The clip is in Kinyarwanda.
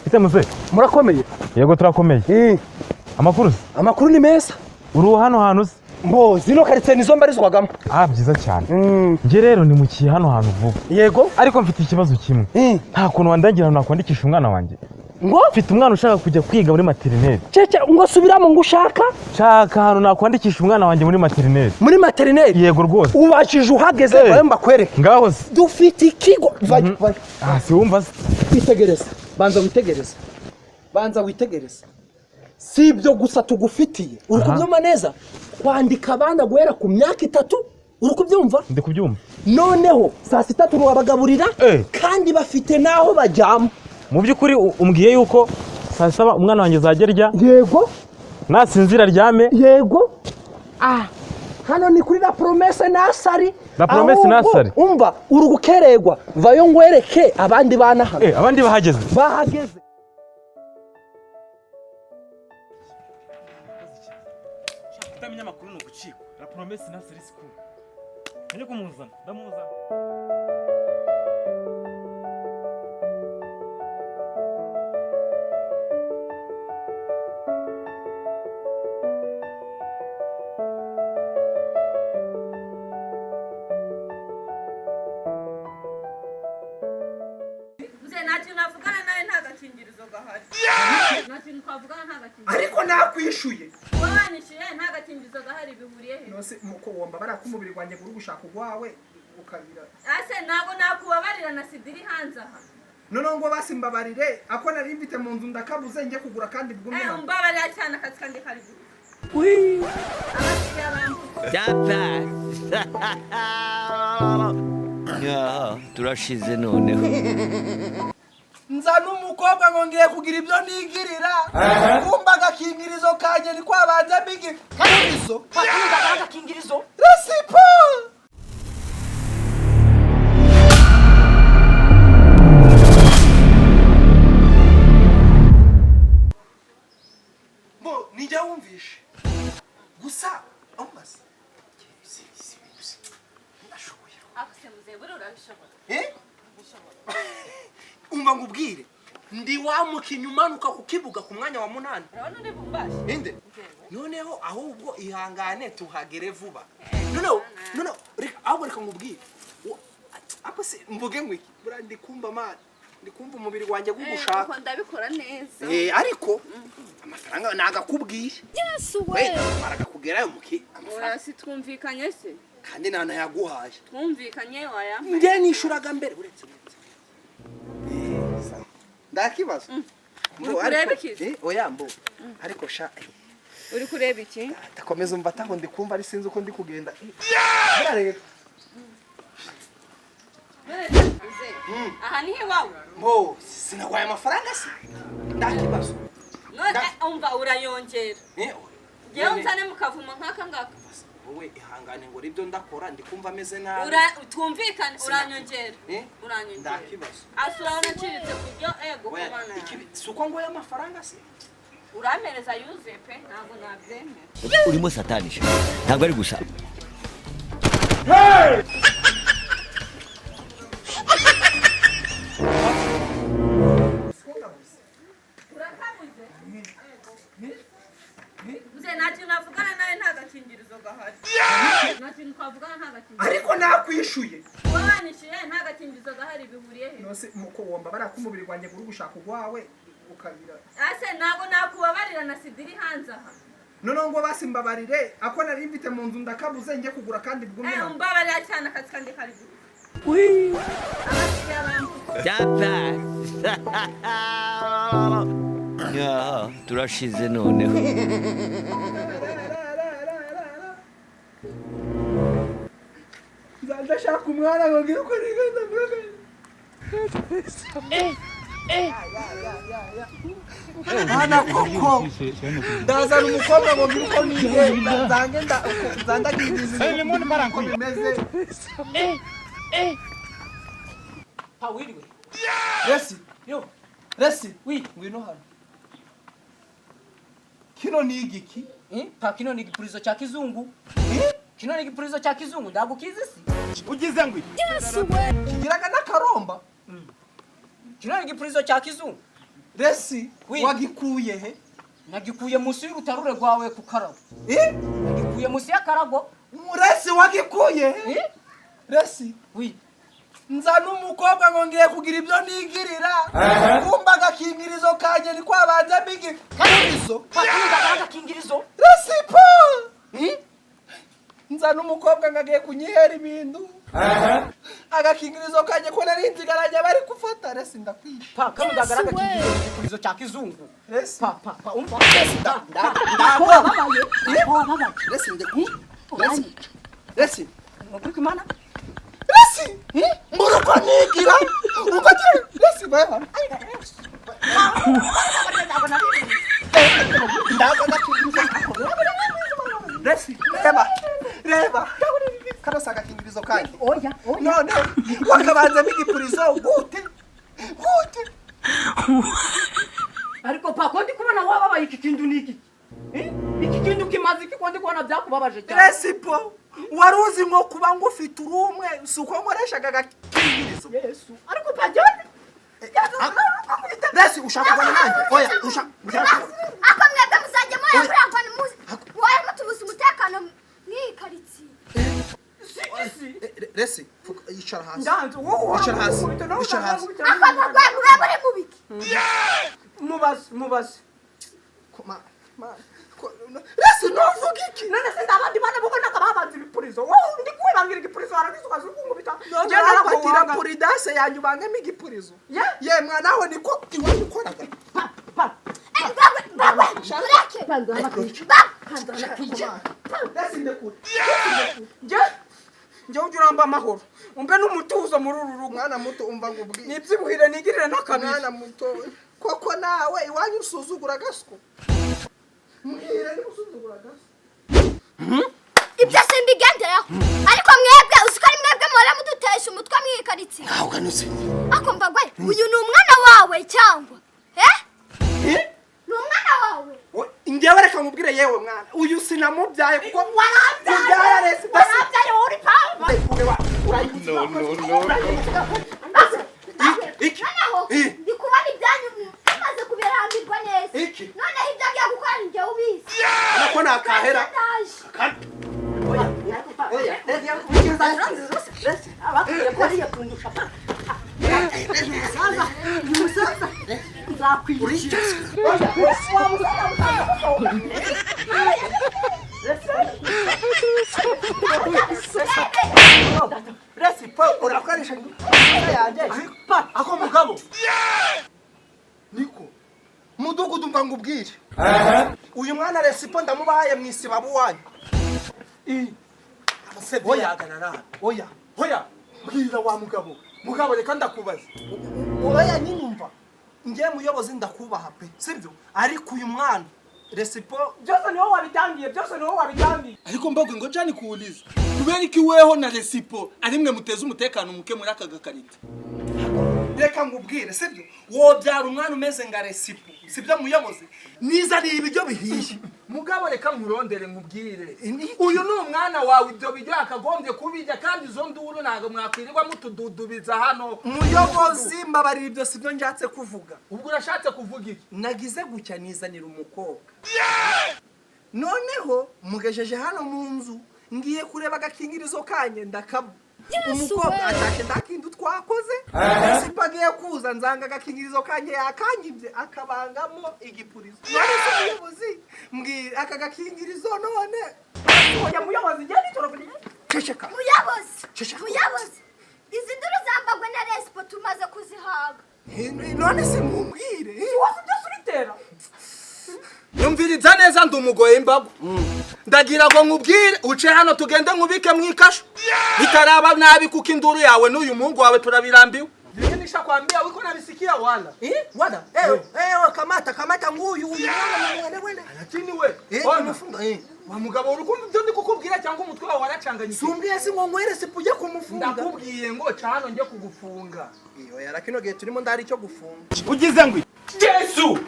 Ite muze murakomeye yego turakomeye amakuru ni meza uru hano hantu mbo zino karitsiye nizo mbarizwagamo byiza cyane nge rero ni mukiye hano hantu vuba yego ariko mfite ikibazo kimwe nta kuntu wandangira nakwandikisha umwana wanjye ngo mfite umwana ushaka kujya kwiga muri materineri cece ngo subiramo ngo ushaka hano nakwandikisha umwana wanjye muri materineri yego rwose ubashije uhageze bayo mbakwereke ngaho se dufite ikigo si wumva se witegereza banza witegereza si ibyo gusa tugufitiye uri kubyumva neza kwandika abana guhera ku myaka 3 uri kubyumva ndi kubyumva noneho saa 6 turabagaburira kandi bafite naho bajyamo mu byukuri umbwiye yuko saa 7 umwana wanjye zagerya yego nasinzira ryame yego hano ni kuri la promesse nasari umva uri gukererwa vayo ngwereke abandi bana hano abandi bahageze kutamenya amakuru no gucika la promesse nasari school nje kumuzana ndamuzana ariko nakwishuye wanishuye nta gakingirizo gahari bihuriye he nose muko womba barakumubiri gwanjye guru gushaka ugwawe ukabira ase nago nakubabarira na sidiri hanze aha none ngo basimbabarire ako nari mfite mu nzu ndakabuze nge kugura kandi bwumwe mbabarira cyane akazi kandi kari turashize noneho nza n'umukobwa ngo ngiye kugira ibyo nigirira kumba agakingirizo kanje ni kwabanze mbigi agakingirizo respo bo nijya wumvishe gusa omas ndashoboye akuse buri urabishobora umva ngubwire ndi wamukinya umanuka ku kibuga ku mwanya wa 8 urabona ndi bumbashi inde noneho ahubwo ihangane tuhagere vuba noneho ahubwo reka ngubwire ako se mvuge ngwiki burandi kumba man ndi kumva umubiri wanjye gugushaka ndabikora neza ariko amafaranga nagakubwiye we maragakugerayo muki amafaranga si twumvikanye se kandi nana yaguhaye twumvikanye waya nge nishuraga mbere uretse ndakibazo ureba iki oya mbo ariko sha uri kureba iki takomeza umva taho ndi kumva ari sinzi uko ndi kugenda rero aha ni iwawe mbo sinagwaye amafaranga se ndakibazo none umva urayongera jewe unsane mukavuma nkaka ngaka wowe ihangane ngo ribyo ndakora ndi kumva ameze nabi twumvikane uranyongera ndakibazo asura unaciritse kubyo ego kubana suko ngo y'amafaranga se uramereza Yuzepe ntabwo nabyemera urimo satanisha ntabwo ari gusa ariko nakwishuye wanishuye nta gakingirizo gahari bihuriye he nose muko womba barakumubiri gwanjye guru gushaka ugwawe ukabira ase nago nakubabarira na sidiri hanze aha none ngo basimbabarire ako nari mfite mu nzu ndakabuze nge kugura kandi bwumwe mbabarira cyane akazi kandi kari ya turashize noneho ndashaka umwana ngo ngire uko nigenda Ana koko ndazana umukobwa ngo ngire uko nigenda nzange nzandagize limoni baranko bimeze Pawiriwe. Resi Yo. Resi Oui. ngwino hano kino ni igiki Pa kino ni igipurizo cha kizungu. Kino ni igipurizo cha kizungu ndagukizi si. ugize ngwi kigiraga n'akaromba Kino ni igipurizo cha kizungu. Resi Oui. wagikuye he? Nagikuye musi y'urutarure rwawe ku karago. Nagikuye musi y'akarago. Resi wagikuye he? Resi Oui. nza n'umukobwa ngo ngiye kugira ibyo nigirira. Kumba agakingirizo kanje ni kwabanza mbigi. Kangirizo. Pakinda agakingirizo. Resi po. Nza n'umukobwa ngagiye kunyihera ibintu. Agakingirizo kanje ko narinzi garanya bari gufata. Resi ndakwisha. Pa kama agakingirizo igipurizo cya kizungu. Resi Pa umva. Resi ndakwisha. Resi. Resi. Nukuri mana. Resi. Muruko nigira. Umbagire. Resi baya. Ndaga agakingirizo. Resi. Reba. Kano saka kingirizo kanje. Oya. None wakabanza n'igipurizo gute? Ariko pa kondi kubona wababaye iki kintu niki? Iki kintu kimaze iki kondi kubona byakubabaje cyane. Resipo waruzi ngo kuba ngufite urumwe suko nkoreshaga agakingirizo. Yesu. Ariko pa jone. Resi ushaka kubona nanjye? Oya ushaka. Ako mwebwe muzajya muyakora ni muzi. Waye mutubuza umutekano mwikaritsiye. Resi yicara hasi. Ndanze wowe. Yicara hasi. Yicara hasi. Ako bagwa muri mubiki. Mubaze. Resi novuga iki? None se ndabandi bana bubona ko babanze ibipurizo. Wowe ndi kwibangira igipurizo arabisuka zukungubita. None nakwatira puridase yanyu bangemo igipurizo. Ye mwana we niko iwanyu ukoraga. Pa. Bagwe. Ureke. Resi ndekure. Njye ujuramba amahoro. Umbe n'umutuzo muri uru rugo. Mwana muto umva ngubwi. Nibyibuhire nigirire n'akabiri. Mwana muto. Koko nawe iwanyu usuzugura gasko. Muhira ni usuzugura gasko. Ibyo simbigenderaho. Ariko mwebwe usikari mwebwe mora mudutesha umutwe mwikaritsiye. Ntabwo anuze. Ako mbagwe uyu ni umwana wawe cyangwa? Ni umwana wawe. Ngewe reka nkubwire yewe mwana. Uyu sinamubyaye kuko Warabyaye Resi. warabyaye uri pa. Iki. Noneho ndi kubona ibyanyu bimaze kubirambirwa neza. Iki. Noneho ibyo agiye gukora njye ubizi. Nako nakahera. Resi po urakoresha yanjye. Ako mugabo. Niko. Mudugudu mva ngubwire. Uyu mwana Resipo ndamubaye mwisibabu wanyu. Abasebye yaganara. Oya. Bwira wa mugabo. Mugabo reka ndakubaza. Oya nyumva. Ngiye muyobozi ndakubaha pe. Sibyo? Ariko uyu mwana Resipo Byose niwo wabitangiye. Ariko mbagwe ngo jani kuuliza. Kubera iki weho na Resipo ari mwe muteza umutekano muke muri aka gakarita. reka ngubwire sibyo wobyara umwana umeze nga Resipo sibyo muyobozi niza ari ibijyo bihiye mugabo reka nkurondere ngubwire uyu ni umwana wawe ibyo bijyo akagombye kubijya kandi izo nduru ntago mwakwirirwa mutududubiza hano muyobozi mbabarira ibyo sibyo njatse kuvuga ubwo urashatse kuvuga iki nagize gucya nizanira umukobwa noneho mugejeje hano mu nzu ngiye kureba agakingirizo kanye ndakabu umukobwa atake ndakindu twakoze sipagiye kuza nzanga agakingirizo kanye yakanyibye akabangamo igipurizo none se muyobozi mbwira aka gakingirizo none oya muyobozi je nitorovuye ceceka muyobozi izi nduru zambagwe na Respo tumaze kuzihaga none se mumbwire wose byo suritera Numviriza neza ndumugoye imbago ndagira ngo nkubwire uce hano tugende nkubike mwikasho bitaraba nabi kuko induru yawe n'uyu mungu wawe turabirambiwe Yeye nishakwambia wiko nalisikia wala wala kamata nguyu mwana wene lakini we mufunga wa mugabo urukumva byo ndi kukubwira cyangwa umutwe wawe waracanganyije sumbye si ngo ngwere sipuje kumufunga ndakubwiye ngo cano nje kugufunga iyo yarakino gihe turimo ndari cyo gufunga ugize ngwi Yesu